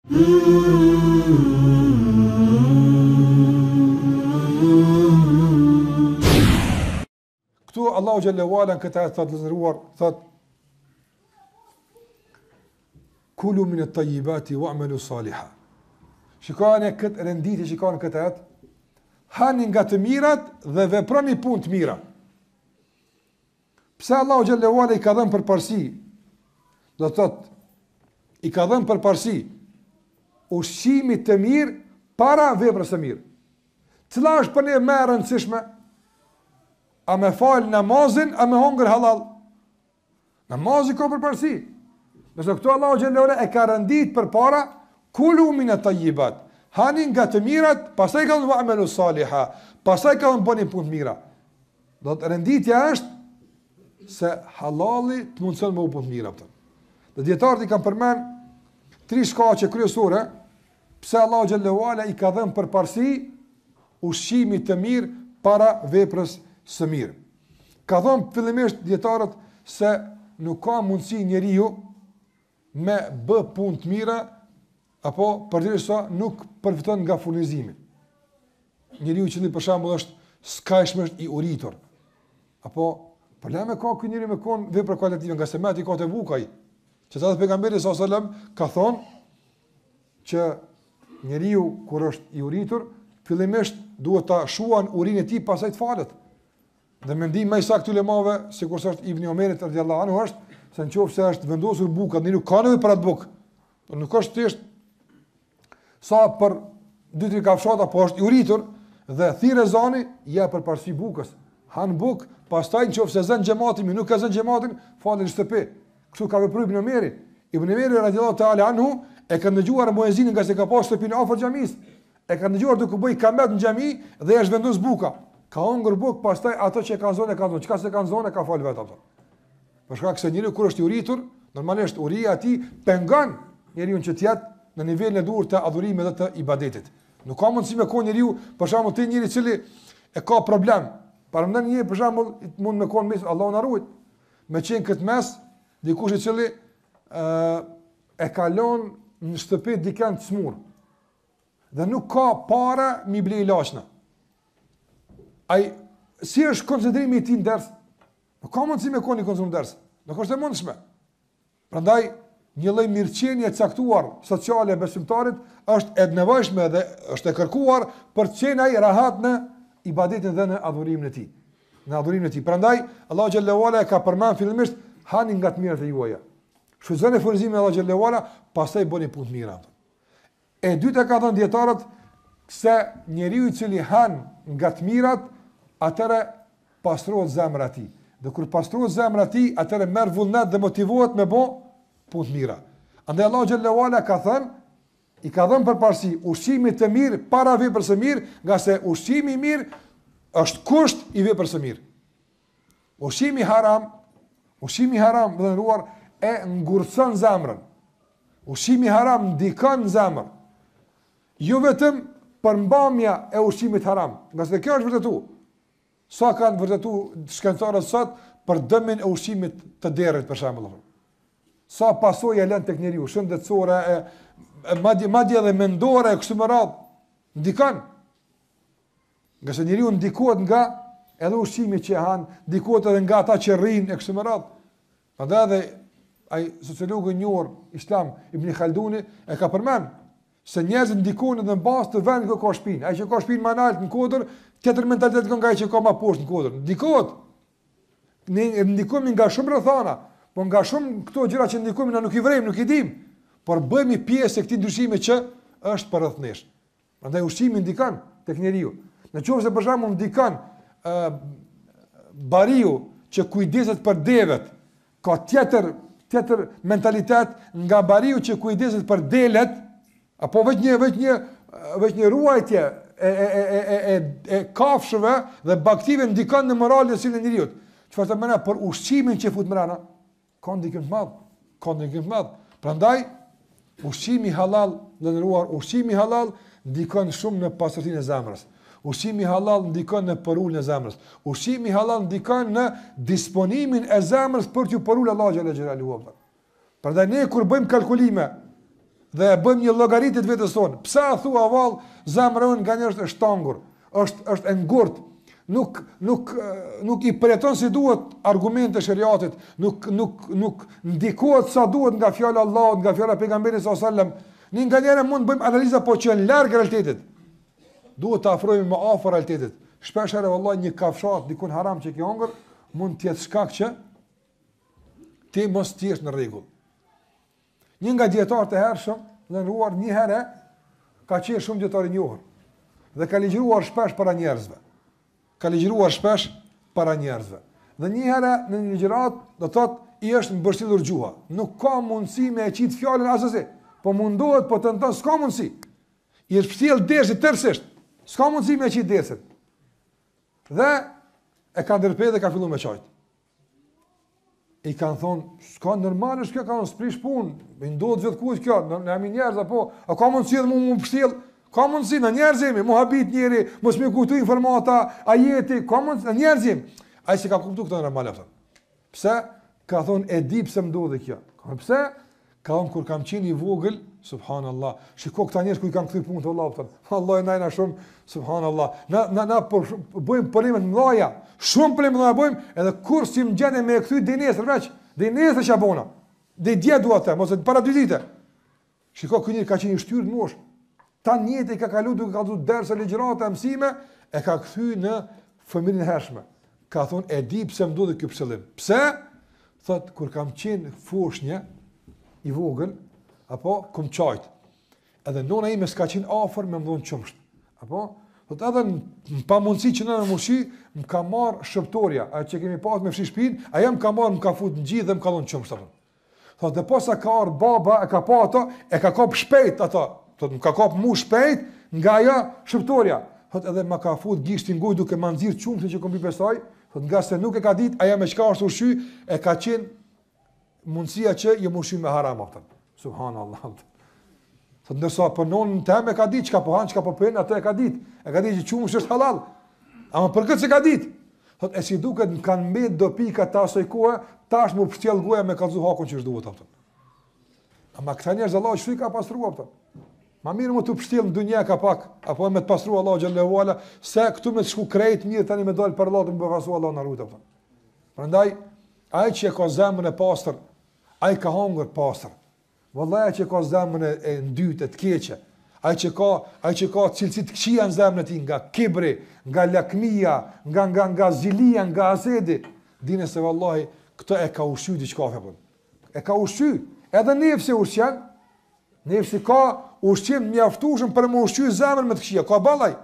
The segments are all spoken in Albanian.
Këtu Allahu xhallahu ala në këtë ajet thotë lëndëruar, thotë kulu min at-tayyibati wa'malu salihan. Shikoni këtë renditje, shikoni këtë ajet. Hani nga të mirat dhe veproni punë të mira. Pse Allahu xhallahu ala i ka dhënë përparësi? Do thotë i ka dhënë përparësi ushqimit të mirë para veprës së mirë. Cila është për ne më e rëndësishme? A me falë namazin, a me hongër halal? Namazi ka përparësi. Nëse këtu Allahu xhallahu ala e ka rëndit përpara kulu min at-tayyibat. Hani nga të mirat, pastaj kanë wa'malu salihan, pastaj kanë bënë punë të mira. Do të renditja është se halali të mundson me u punë të mira atë. Dhe dietarët i kanë përmend 3 shkaqe kryesore pse Allahu xhallahu ala i ka dhënë përparësi ushqimit të mirë para veprës së mirë. Ka thënë fillimisht dietarët se nuk ka mundësi njeriu me bë punë të mira apo përderisa nuk përfiton nga furnizimi. Njeriu që për shembull është skajshmërisht i uritur. Apo probleme ka ky njeriu me kon vepra kualitative nga semati ka të vukaj. Që sa pejgamberi sallallahu alajhi wasallam ka thonë që njeriu kur është i uritur, fillimisht duhet ta shuan urinë e tij pastaj të falet. Dhe mendim më i saktë ulemave, sikur është Ibn Omerit radhiyallahu anhu është se nëse është vendosur buka, njeriu ka nevojë për atë bukë. Por nuk është thjesht sa për 2-3 kafshata, po është i uritur dhe thirrë zani ja përparësi bukës. Han bukë, pastaj nëse zën xhamatin, nuk ka zën xhamatin, falet në shtëpi. Kështu ka vepruar Ibn Omeri. Ibn Omeri radhiyallahu ta'ala anhu e ka dëgjuar muezinin nga se ka pas shtëpinë afër xhamisë. E ka dëgjuar duke bëj kamet në xhami dhe është vendos buka. Ka hongër bukë, pastaj ato që kanë zonë kanë zonë. Çka se kanë zonë ka fal vetë ato. Për shkak se njeriu kur është i uritur, normalisht uria e tij pengon njeriu që të jetë në nivelin e duhur të adhurimit dhe të ibadetit. Nuk ka mundësi me kon njeriu, për shembull, ti njëri i cili e ka problem. Parëmendon një për shembull, mund me kon mes Allahu na ruaj. Me qenë këtë mes, dikush i cili e kalon në shtëpi dikën të smur. Dhe nuk ka para mi blej ilaçna. Ai si është koncentrimi i tij në ders? Nuk ka mundësi me kon i konsum ders. Nuk është e mundshme. Prandaj një lloj mirëqenie e caktuar sociale e besimtarit është e nevojshme dhe është e kërkuar për të qenë ai rahat në ibadetin dhe në adhurimin e tij. Në adhurimin e tij. Prandaj Allahu xhallahu ala ka përmend fillimisht hani nga të mirat e juaja. Shfrytëzoni furnizimin e Allahu xhallahu ala, pastaj bëni punë të mira. E dyta ka thënë dietarët se njeriu i cili han nga të mirat, atëre pastrohet zemra e tij. Dhe kur pastrohet zemra e tij, atëre merr vullnet dhe motivohet me bë punë të mira. Andaj Allahu xhallahu ala ka thënë, i ka dhënë përparësi ushqimit të mirë para veprës së mirë, nga se ushqimi i mirë është kusht i veprës së mirë. Ushqimi haram vëllëruar e ngurtson zemrën. Ushqimi haram ndikon në zemër. Jo vetëm përmbamja e ushqimit haram, nga se kjo është vërtetu. Sa kanë vërtetu shkencëtarët sot për dëmin e ushqimit të derrit për shembull. Sa pasojë lën tek njeriu, shëndetësore, madje edhe mendore e kështu me radhë, ndikon. Nga se njeriu ndikohet nga edhe ushqimi që han, ndikohet edhe nga ata që rrin e kështu me radhë. Prandaj edhe ai sociologu i njohur islam Ibn Khalduni e ka përmend se njerëzit ndikojnë edhe në bazë të vendit ku ka shpinë. Ai që ka shpinë më lart në kodër, tjetër mentalitet ka nga ai që ka më poshtë në kodër. Ndikohet. Ne ndikojmë nga shumë rrethana, po nga shumë këto gjëra që ndikojmë na nuk i vrejmë, nuk i dim, por bëhemi pjesë e këtij ndryshimi që është përreth nesh. Prandaj ushqimi ndikon tek njeriu. Nëse për shembull ndikon bariu që kujdeset për devet, ka tjetër mentalitet nga bariu që kujdeset për delet, apo vetë një ruajtje e kafshëve dhe baktive ndikon në moralin e cilën e njeriu. Çfarë të mëna për ushqimin që fut mbrana? Ka ndikim të madh. Prandaj ushqimi halal, ndëruar, ushqimi halal ndikon shumë në pastërtinë e zemrës. Ushqimi halal ndikon në përulën e zemrës. Ushqimi halal ndikon në disponimin e zemrës për t'u përulë Allahu xhallahu xhelaluhu. Prandaj ne kur bëjmë kalkulime dhe e bëjmë një llogaritë të vetes tonë. Pse a thua vallë, zemra jonë nganjëherë është shtangur, është e ngurtë. Nuk i përjeton si duhet argumente shariatit, nuk ndikohet sa duhet nga fjala e Allahut, nga fjala e pejgamberit sallallahu alajhi wasallam. Ne nganjëherë mund të bëjmë analiza po që në larg realitetit. Duhet të afrohemi më afër realitetit. Shpesh herë vallahi një kafshat dikun haram që ke hongër mund të jetë shkak që ti mos të jesh në rregull. Një nga dietarët e hershëm, ndëruar një herë, ka qenë shumë dietar i njohur dhe ka ligjëruar shpesh para njerëzve. Dhe një herë në një ligjërat do thotë i është mbështetur gjuha. Nuk ka mundësi me e qit fjalën asesi, po mundohet, po tenton, s'ka mundësi. I është përcjell dersi tërësisht. S'ka mundësi me e qit dersin. Dhe e ka ndërprer dhe ka filluar me çajt. I kanë thonë, s'ka normal është kjo, ka unë s'prish punë, i ndodhë gjithë kujtë kjo, në jam i njerëz, apo, a ka mundësi dhe mu pështil, ka mundësi, në njerëzimi, mu habit njeri, mos me kuptu informata, ajeti, ka mundësi, në njerëzim. A i si ka kuptu këto normal, pse? Ka thonë, e di pse më ndodhë kjo. Pse? Ka thonë, kur kam qenë i vogël, subhanallah, shiko këta njerëz ku i kanë kthy punë të Allah, Allah e najna shumë, subhanallah, na bëjmë përrimet mëdhaja, shumë përrimet mëdhaja bëjmë, edhe kur si më gjene me e kthy dhe nesër veç, dhe nesër që abona, dhe dje duat të, mos e para 2 dite. Shiko, këj njëri ka qenë i shtyrë në mosh, ta njëti i ka kalu duke ka du derse ligjërate e mësime, e ka kthy në fëmirin hershme. Ka thonë, e di pse më ndodhi ky psellim. Pse? Thot, kur kam qenë foshnje, i vogël, apo kum çajt. Edhe nona ime s'ka qenë afër me mdhon qumsht. Apo thot edhe në pamundësi që në mushi më ka marr shëptoria, ajo që kemi pasur me fshi shtëpinë, ajo më ka marr, më ka fut në gjithë dhe më ka dhënë qumsht apo. Thot dhe posa ka ardhur baba, e ka pa ato, e ka kap shpejt ato. Thot më ka kap mu shpejt nga ajo shëptoria. Thot edhe më ka fut gishtin gojë duke më nxirr qumshtin që kombi pesoj. Thot nga se nuk e ka ditë ajo me çka është ushqy, e ka qenë mundësia që je ushqy me haram atë. Subhanallah. Thot ndërsa për nonën teme ka ditë çka po han, çka po pin, atë e ka ditë. E ka ditë që qumshi është halal. Ama për këtë se ka ditë. Thot e si duket më kanë mbet do pika ta asoj kohe, tash më pështjell goja me kallzu hakun që s'duhet atë. Ama këta njerëz Allah shfry ka pastruar atë. Ma mirë më të pështjell në dunja ka pak, apo me të pastruar Allah xhallahu ala, se këtu me të shku krejt mirë tani me dal për Allah të më befasu Allah na rujt atë. Prandaj ai që ka zemrën e pastër, ai ka hongër pastër. Vallahi që ka zemrën e ndytë të keqe, ai që ka cilësi të këqija në zemrën e tij, nga kibri, nga lakmia, nga zilia, nga hasedi, dinë se vallahi këtë e ka ushqyer diçka apo. E ka ushqyer, edhe nefsi ushqen, nefsi ka ushqim mjaftueshëm për më ushqyer zemrën me të këqija, ka ballaj.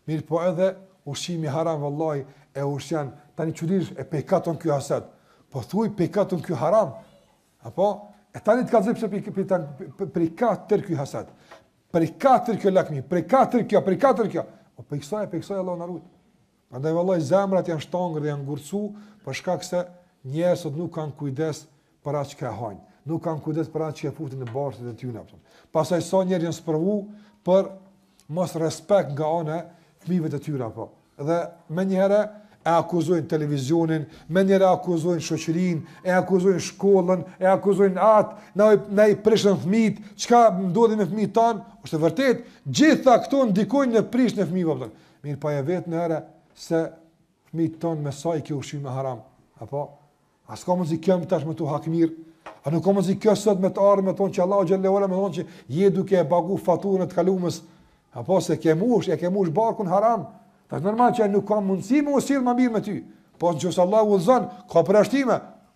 Mirë po edhe ushqimi haram vallahi e ushqen, tani çudish e pekaton ky hased. Po thuj pekaton ky haram. Apo e tani të kallëzoj pse për katër ky hasad. Për katër kjo lakmi, për katër kjo. O për kësaj Allah na ruaj. Prandaj vallahi zemrat janë shtangër dhe janë ngurcu për shkak se njerëzit nuk kanë kujdes për atë që hajnë. Nuk kanë kujdes për atë që futin në barset e tyre. Pastaj sa njerëz janë sprovu për mos respekt nga ana fëmijëve të tyre apo. Dhe menjëherë e akuzojnë televizionin, menjëherë akuzojnë shoqërinë, e akuzojnë shkollën, e akuzojnë atë, na i prishën fëmijët, çka ndodhi me fëmijët tan, është vërtet, gjitha këto ndikojnë në prishjen e fëmijëve. Mirë pa e vetë në herë se fëmijët ton me sa i ke ushqyer me haram, apo as ka mundsi kjo tash me tu hakmir, a nuk ka mundsi kjo sot me të ardhmë ton që Allahu xhallahu ala më thon që je duke e pagu faturën e të kalumës, apo se ke mush barkun haram. Tash normal që nuk ka mundësi më usill më mirë me ty. Po nëse Allahu udhëzon, ka përjashtim,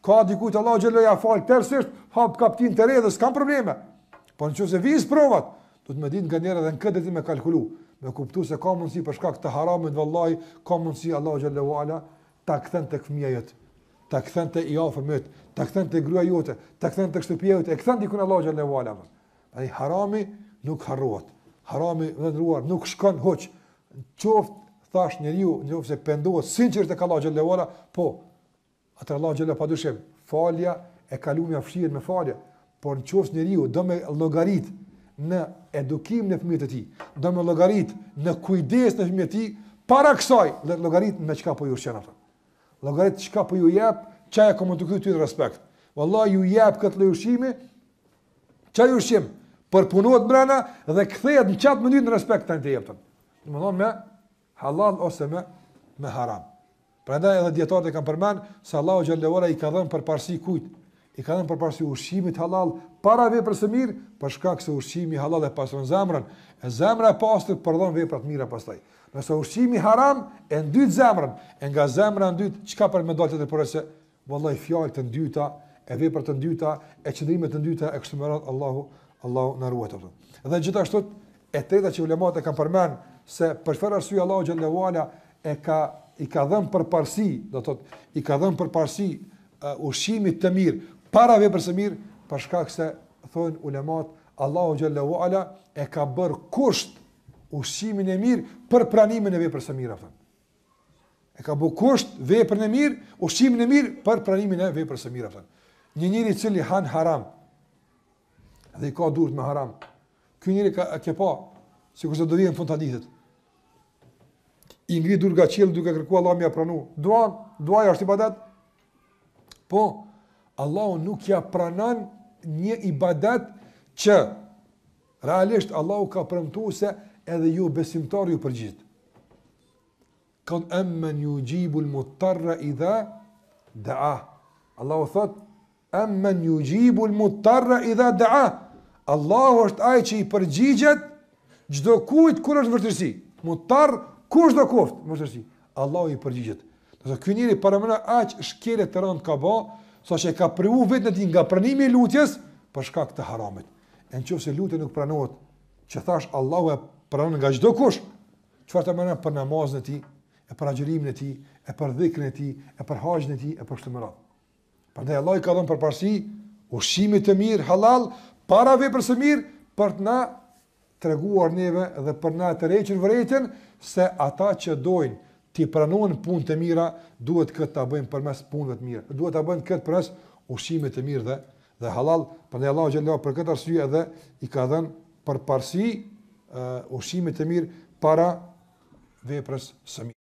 ka dikujt Allahu xhallahu ja fal tërësisht, hap kaptin të rrjedhës, s'ka probleme. Po nëse vis provat, do të më dinë nganjëherë edhe në këtë ditë me kalkulu, me kuptu se ka mundësi për shkak të haramit vallahi, ka mundësi Allahu xhallahu ala ta kthen tek fëmia jot, ta kthen te i afërmit, ta kthen te gruaja jote, ta kthen tek shtëpia jote, e kthen diku Allahu xhallahu ala. Ai harami nuk harrohet. Harami vëndruar nuk shkon hoç. Qoft thash njeriu, nëse pendohet sinqert tek Allahu xhallahu ala, po atë Allahu xhallahu padyshim, falja e kalumja fshihet me falje, por nëse njeriu do me llogarit në edukimin e fëmijët e tij, do me llogarit në kujdes në fëmijët e tij, para kësaj llogarit me çka po ju ushqen ata. Llogarit çka po ju jep, çka e komo të kthy ty respekt. Wallahi ju jep këtë lloj ushqimi, çaj ushqim, përpunohet mbrana dhe kthehet në çat mënyrë në respekt tani të jeptën. Domethënë me halal ose me haram. Prandaj edhe dietarët e kanë përmend se Allahu xhallahu ala i ka dhënë përparësi kujt? I ka dhënë përparësi ushqimit halal para veprës së mirë, për shkak se ushqimi halal e pastron zemrën, e zemra e pastër përdhon vepra të mira pastaj. Nëse ushqimi haram e ndyt zemrën, e nga zemra ndyt, çka për më dalë të përse vallahi fjalë të ndyta, e vepra të ndyta, e qëndrime të ndyta e kështu me radhë Allahu na ruaj ato. Dhe gjithashtu e treta që ulemat e kanë përmend se për çfarë arsye Allahu xhallahu ala i ka dhënë përparësi, do thotë i ka dhënë përparësi ushqimit të mirë para veprës së mirë, për shkak se thonë ulemat Allahu xhallahu ala e ka bërë kusht ushqimin e mirë për pranimin e veprës së mirë atë. E ka bërë kusht veprën e mirë, ushqimin e mirë për pranimin e veprës së mirë atë. Një njeri i cili han haram dhe i ka durt me haram. Ky njeri ka pa, sikur se do vjen në fund të hadithit. I ngri dur nga qiell duke kërkuar Allah më ia pranu. Duaja është ibadet? Po, Allahu nuk ja pranon një ibadet që realisht Allahu ka premtuar se edhe ju besimtar ju përgjigjet. Kan amman yujibu al-muttarra idha da'a. Allahu thot amman yujibu al-muttarra idha da'a. Allahu është ai që i përgjigjet çdo kujt kur është vështirësi. Muttar kush do koft, vështirësi. Allahu i përgjigjet. Do të ky njeri para mëna aq shkele të rënd ka bë, saqë ka privu vetën e tij nga pranimi i lutjes për shkak të haramit. Nëse lutja nuk pranohet, që thash Allahu e pranon nga çdo kush, çfarë të mëna për namazin e tij, e për agjërimin e tij, e për dhikrin e tij, e për haxhin e tij, e për këtë më radh. Prandaj Allahu ka dhënë përparësi ushqimit të mirë halal para veprës së mirë për të na treguar neve dhe për na të rrequr vërejtën se ata që dojnë ti pranojnë punë të mira, duhet këtë ta bëjnë përmes punëve të mira. Duhet ta bëjnë këtë përmes ushqimit të mirë dhe halal. Prandaj Allahu xhallahu për këtë arsye edhe i ka dhënë përparësi ushqimit të mirë para veprës së mirë.